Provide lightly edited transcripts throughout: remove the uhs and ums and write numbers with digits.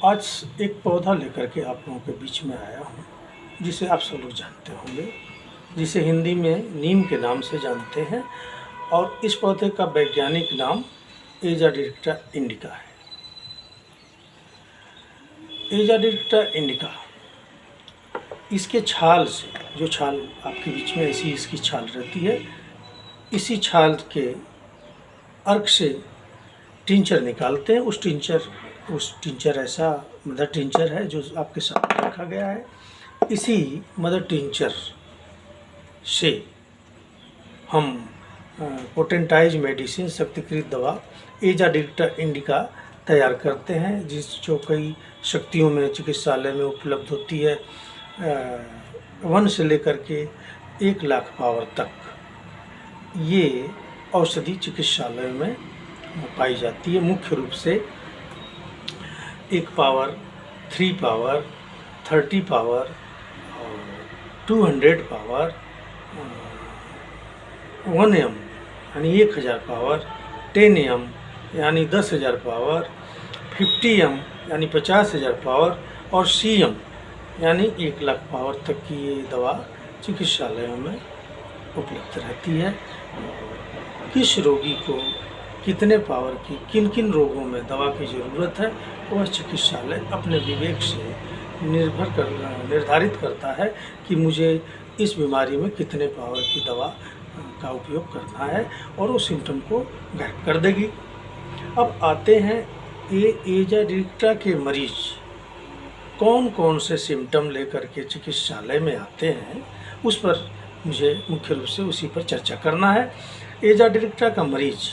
आज एक पौधा लेकर के आप लोगों के बीच में आया हूँ, जिसे आप सब लोग जानते होंगे, जिसे हिंदी में नीम के नाम से जानते हैं। और इस पौधे का वैज्ञानिक नाम एजाडिरेक्टा इंडिका है। एजाडिरेक्टा इंडिका, इसके छाल से, जो छाल आपके बीच में ऐसी इसकी छाल रहती है, इसी छाल के अर्क से टिंचर निकालते हैं। उस टिंचर ऐसा मदर टिंचर है जो आपके सामने रखा गया है। इसी मदर टिंचर से हम पोटेंटाइज मेडिसिन, शक्तिकृत दवा एजाडिरेक्टा इंडिका तैयार करते हैं, जो कई शक्तियों में चिकित्सालय में उपलब्ध होती है। 1 से लेकर के 1 लाख पावर तक ये औषधि चिकित्सालय में पाई जाती है। मुख्य रूप से 1 power, 3 power, 30 power, 200 power, 1 M यानी 1000 पावर, 10 एम यानी 10,000 पावर, 50 एम यानी 50,000 पावर और सी एम यानी 1 लाख पावर तक की ये दवा चिकित्सालयों में उपलब्ध रहती है। किस रोगी को कितने पावर की, किन किन रोगों में दवा की ज़रूरत है, वह चिकित्सालय अपने विवेक से निर्धारित करता है कि मुझे इस बीमारी में कितने पावर की दवा का उपयोग करना है, और वो सिम्टम को गायब कर देगी। अब आते हैं एजाडिरेक्टा के मरीज कौन कौन से सिम्टम लेकर के चिकित्सालय में आते हैं, उस पर मुझे मुख्य रूप से उसी पर चर्चा करना है। एजाडिरेक्टा का मरीज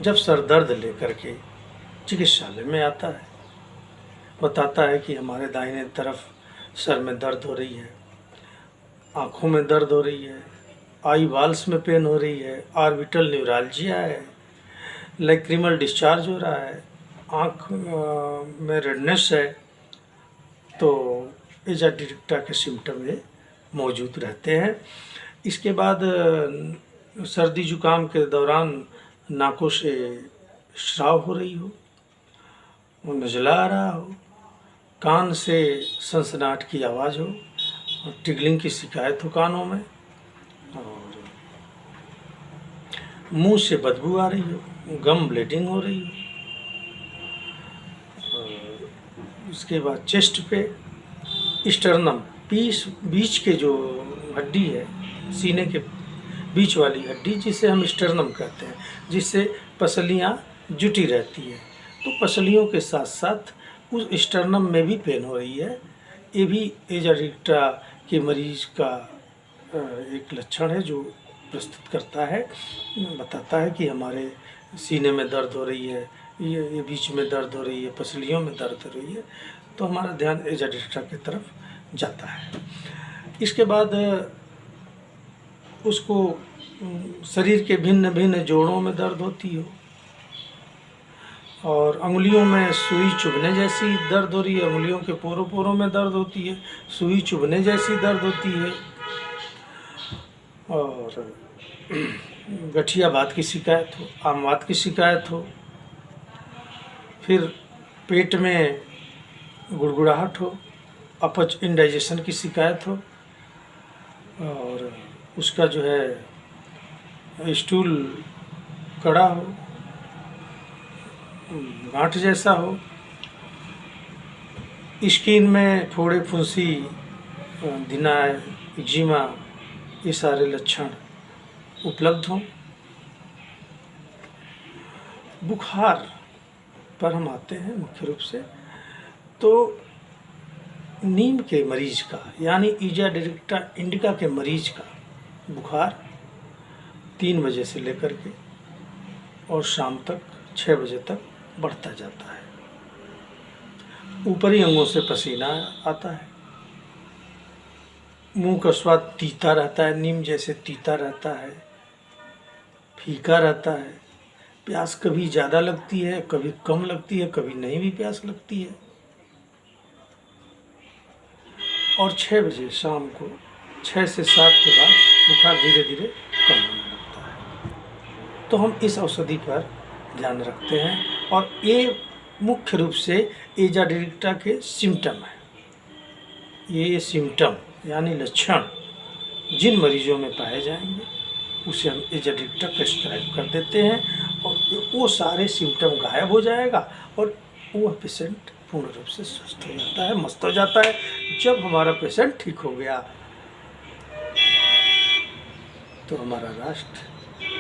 जब सर दर्द लेकर के चिकित्सालय में आता है, बताता है कि हमारे दाहिने तरफ सर में दर्द हो रही है, आँखों में दर्द हो रही है, आई बाल्स में पेन हो रही है, ऑर्बिटल न्यूराल्जिया है, लैक्रिमल डिस्चार्ज हो रहा है, आँख में रेडनेस है, तो एजाडिरेक्टा के सिम्टम ये मौजूद रहते हैं। इसके बाद सर्दी जुकाम के दौरान नाकों से स्राव हो रही हो, नज़ला आ रहा हो, कान से सनसनाहट की आवाज़ हो, और टिगलिंग की शिकायत हो कानों में, और मुंह से बदबू आ रही हो, गम ब्लीडिंग हो रही हो। उसके बाद चेस्ट पे स्टर्नम, बीच के जो हड्डी है, सीने के बीच वाली हड्डी, जिसे हम स्टर्नम कहते हैं, जिससे पसलियाँ जुटी रहती है, तो पसलियों के साथ साथ उस स्टर्नम में भी पेन हो रही है। ये भी एजाडिरेक्टा के मरीज का एक लक्षण है जो प्रस्तुत करता है, बताता है कि हमारे सीने में दर्द हो रही है, ये बीच में दर्द हो रही है, पसलियों में दर्द हो रही है, तो हमारा ध्यान एजाडिरेक्टा की तरफ जाता है। इसके बाद उसको शरीर के भिन्न भिन्न जोड़ों में दर्द होती हो, और अंगुलियों में सुई चुभने जैसी दर्द हो रही है, अंगुलियों के पोरों में दर्द होती है, सुई चुभने जैसी दर्द होती है, और गठिया बात की शिकायत हो, आम बात की शिकायत हो, फिर पेट में गुड़गुड़ाहट हो, अपच इंडाइजेशन की शिकायत हो, और उसका जो है स्टूल कड़ा हो, गांठ जैसा हो, स्किन में फोड़े फुंसी, धिनाय, एक्जिमा, ये सारे लक्षण उपलब्ध हों। बुखार पर हम आते हैं मुख्य रूप से, तो नीम के मरीज का यानी एजाडिरेक्टा इंडिका के मरीज का बुखार 3 बजे से लेकर के और शाम तक 6 बजे तक बढ़ता जाता है। ऊपरी अंगों से पसीना आता है, मुंह का स्वाद तीता रहता है, नीम जैसे तीता रहता है, फीका रहता है, प्यास कभी ज़्यादा लगती है, कभी कम लगती है, कभी नहीं भी प्यास लगती है, और 6 बजे शाम को 6 से 7 के बाद बुखार धीरे धीरे कम होने लगता है। तो हम इस औषधि पर ध्यान रखते हैं, और ये मुख्य रूप से एजा डिक्टा के सिम्टम हैं। ये सिम्टम यानी लक्षण जिन मरीजों में पाए जाएंगे उसे हम एजा डिक्टा प्रेस्क्राइब कर देते हैं और वो सारे सिम्टम गायब हो जाएगा और वो पेशेंट पूर्ण रूप से स्वस्थ हो जाता है, मस्त हो जाता है। जब हमारा पेशेंट ठीक हो गया तो हमारा राष्ट्र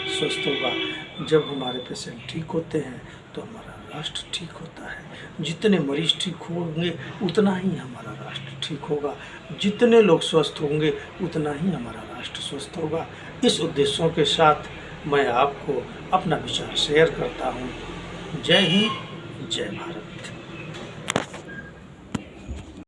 स्वस्थ होगा। जब हमारे पेशेंट ठीक होते हैं तो हमारा राष्ट्र ठीक होता है। जितने मरीज ठीक होंगे उतना ही हमारा राष्ट्र ठीक होगा, जितने लोग स्वस्थ होंगे उतना ही हमारा राष्ट्र स्वस्थ होगा। इस उद्देश्यों के साथ मैं आपको अपना विचार शेयर करता हूँ। जय हिंद, जय भारत।